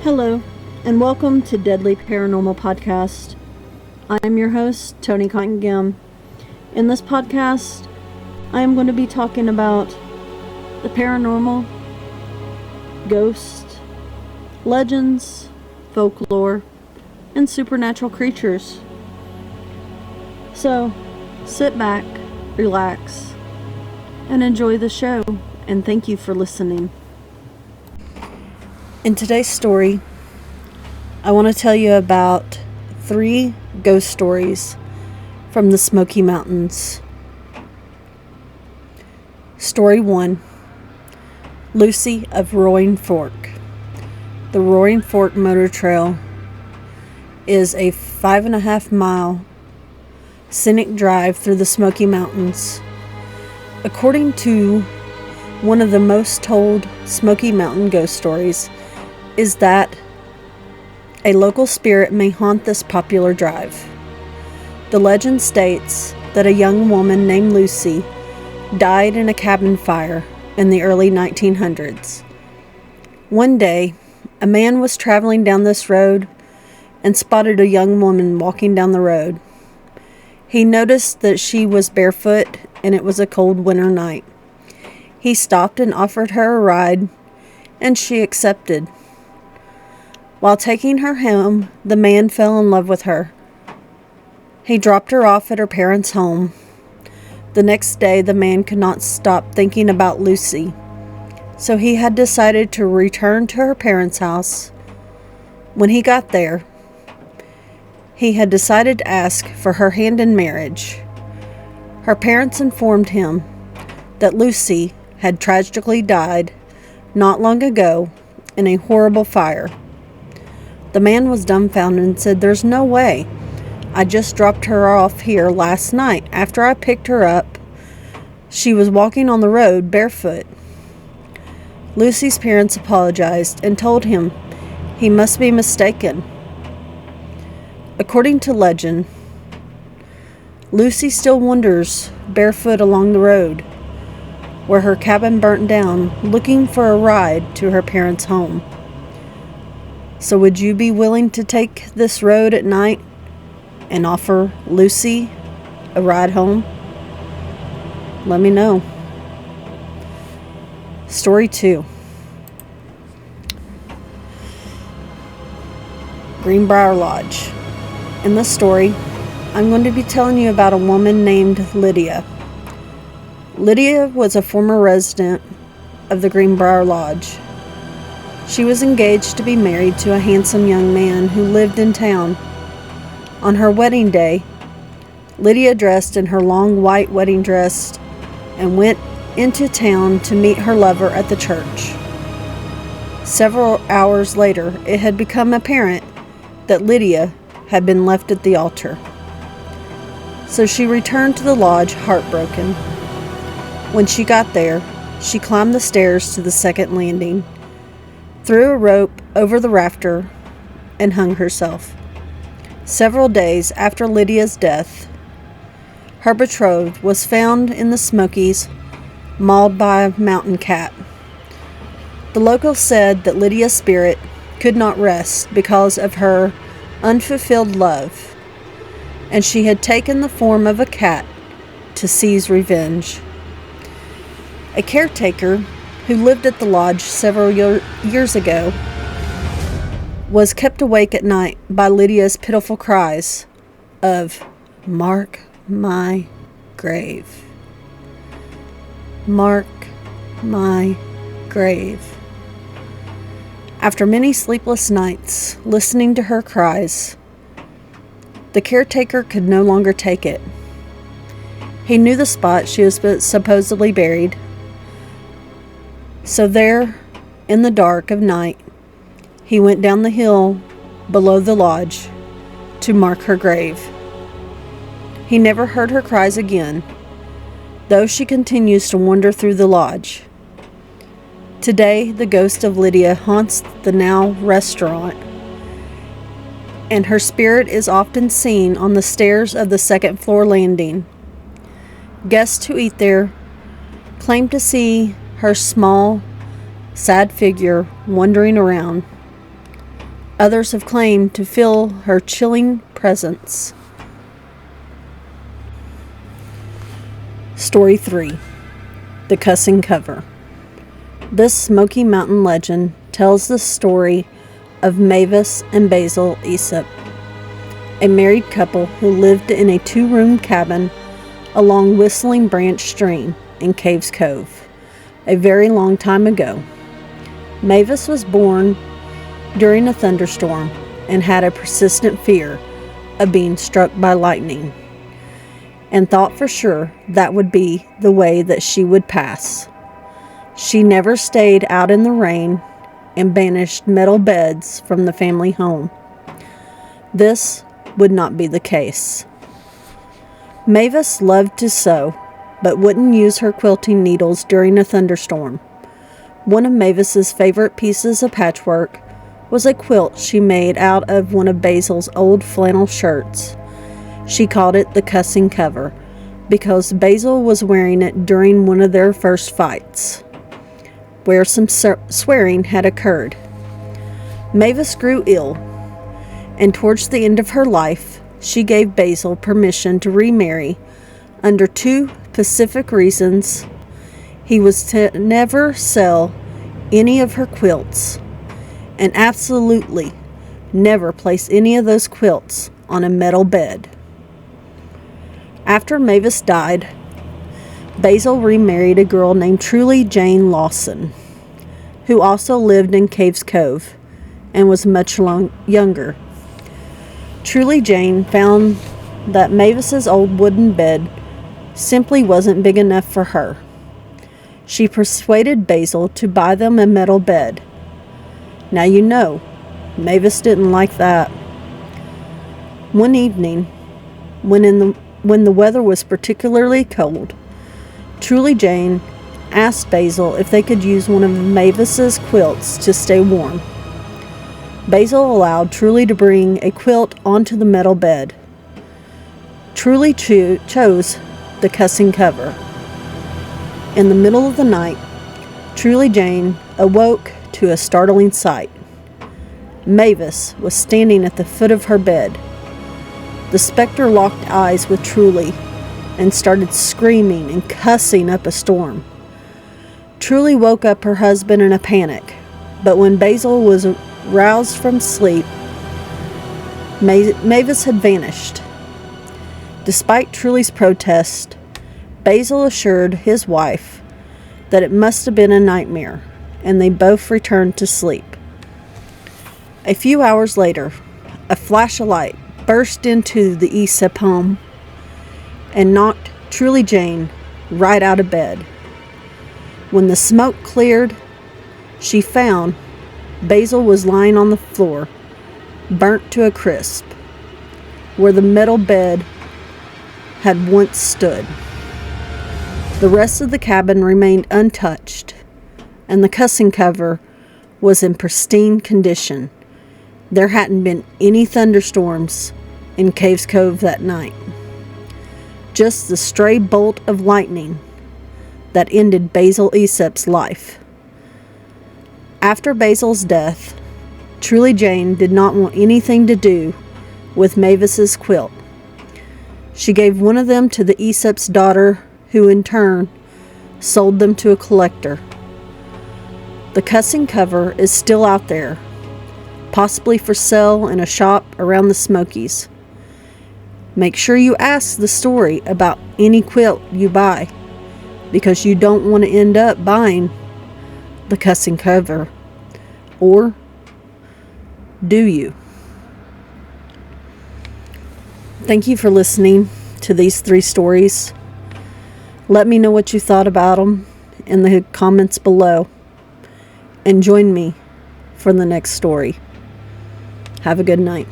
Hello, and welcome to Deadly Paranormal Podcast. I'm your host, Tony Cotton-Gim. In this podcast, I am going to be talking about the paranormal, ghosts, legends, folklore, and supernatural creatures. So, sit back, relax, and enjoy the show, and thank you for listening. In today's story, I want to tell you about 3 ghost stories from the Smoky Mountains. Story 1, Lucy of Roaring Fork. The Roaring Fork Motor Trail is a 5.5-mile scenic drive through the Smoky Mountains. According to one of the most told Smoky Mountain ghost stories, is that a local spirit may haunt this popular drive. The legend states that a young woman named Lucy died in a cabin fire in the early 1900s. One day, a man was traveling down this road and spotted a young woman walking down the road. He noticed that she was barefoot and it was a cold winter night. He stopped and offered her a ride, and she accepted. While taking her home, the man fell in love with her. He dropped her off at her parents' home. The next day, the man could not stop thinking about Lucy, so he had decided to return to her parents' house. When he got there, he had decided to ask for her hand in marriage. Her parents informed him that Lucy had tragically died not long ago in a horrible fire. The man was dumbfounded and said, "There's no way. I just dropped her off here last night. After I picked her up, she was walking on the road barefoot." Lucy's parents apologized and told him he must be mistaken. According to legend, Lucy still wanders barefoot along the road where her cabin burnt down, looking for a ride to her parents' home. So would you be willing to take this road at night and offer Lucy a ride home? Let me know. Story 2. Greenbrier Lodge. In this story, I'm going to be telling you about a woman named Lydia. Lydia was a former resident of the Greenbrier Lodge. She was engaged to be married to a handsome young man who lived in town. On her wedding day, Lydia dressed in her long white wedding dress and went into town to meet her lover at the church. Several hours later, it had become apparent that Lydia had been left at the altar. So she returned to the lodge heartbroken. When she got there, she climbed the stairs to the second landing, threw a rope over the rafter, and hung herself. Several days after Lydia's death, her betrothed was found in the Smokies, mauled by a mountain cat. The locals said that Lydia's spirit could not rest because of her unfulfilled love, and she had taken the form of a cat to seize revenge. A caretaker who lived at the lodge several years ago was kept awake at night by Lydia's pitiful cries of, "Mark my grave. Mark my grave." After many sleepless nights listening to her cries, the caretaker could no longer take it. He knew the spot she was supposedly buried. So there, in the dark of night, he went down the hill below the lodge to mark her grave. He never heard her cries again, though she continues to wander through the lodge. Today, the ghost of Lydia haunts the now restaurant, and her spirit is often seen on the stairs of the second-floor landing. Guests who eat there claim to see her small, sad figure wandering around. Others have claimed to feel her chilling presence. Story 3. The Cussing Cover. This Smoky Mountain legend tells the story of Mavis and Basil Aesop, a married couple who lived in a 2-room cabin along Whistling Branch Stream in Caves Cove a very long time ago. Mavis was born during a thunderstorm and had a persistent fear of being struck by lightning, and thought for sure that would be the way that she would pass. She never stayed out in the rain and banished metal beds from the family home. This would not be the case. Mavis loved to sew, but wouldn't use her quilting needles during a thunderstorm. One of Mavis's favorite pieces of patchwork was a quilt she made out of one of Basil's old flannel shirts. She called it the Cussing Cover because Basil was wearing it during one of their first fights, where some swearing had occurred. Mavis grew ill, and towards the end of her life, she gave Basil permission to remarry under 2 specific reasons. He was to never sell any of her quilts, and absolutely never place any of those quilts on a metal bed. After Mavis died, Basil remarried a girl named Truly Jane Lawson, who also lived in Caves Cove and was much younger. Truly Jane found that Mavis's old wooden bed simply wasn't big enough for her. She persuaded Basil to buy them a metal bed. Now you know, Mavis didn't like that. One evening, when the weather was particularly cold, Truly Jane asked Basil if they could use one of Mavis's quilts to stay warm. Basil allowed Truly to bring a quilt onto the metal bed. Truly chose the Cussing Cover. In the middle of the night, Truly Jane awoke to a startling sight. Mavis was standing at the foot of her bed. The specter locked eyes with Truly and started screaming and cussing up a storm. Truly woke up her husband in a panic, but when Basil was roused from sleep, Mavis had vanished. Despite Truly's protest, Basil assured his wife that it must have been a nightmare, and they both returned to sleep. A few hours later, a flash of light burst into the Aesop home and knocked Truly Jane right out of bed. When the smoke cleared, she found Basil was lying on the floor, burnt to a crisp, where the metal bed had once stood. The rest of the cabin remained untouched, and the Cussing Cover was in pristine condition. There hadn't been any thunderstorms in Caves Cove that night. Just the stray bolt of lightning that ended Basil Aesop's life. After Basil's death, Truly Jane did not want anything to do with Mavis's quilt. She gave one of them to the Aesop's daughter, who in turn sold them to a collector. The Cussing Cover is still out there, possibly for sale in a shop around the Smokies. Make sure you ask the story about any quilt you buy, because you don't want to end up buying the Cussing Cover. Or do you? Thank you for listening to these 3 stories. Let me know what you thought about them in the comments below, and join me for the next story. Have a good night.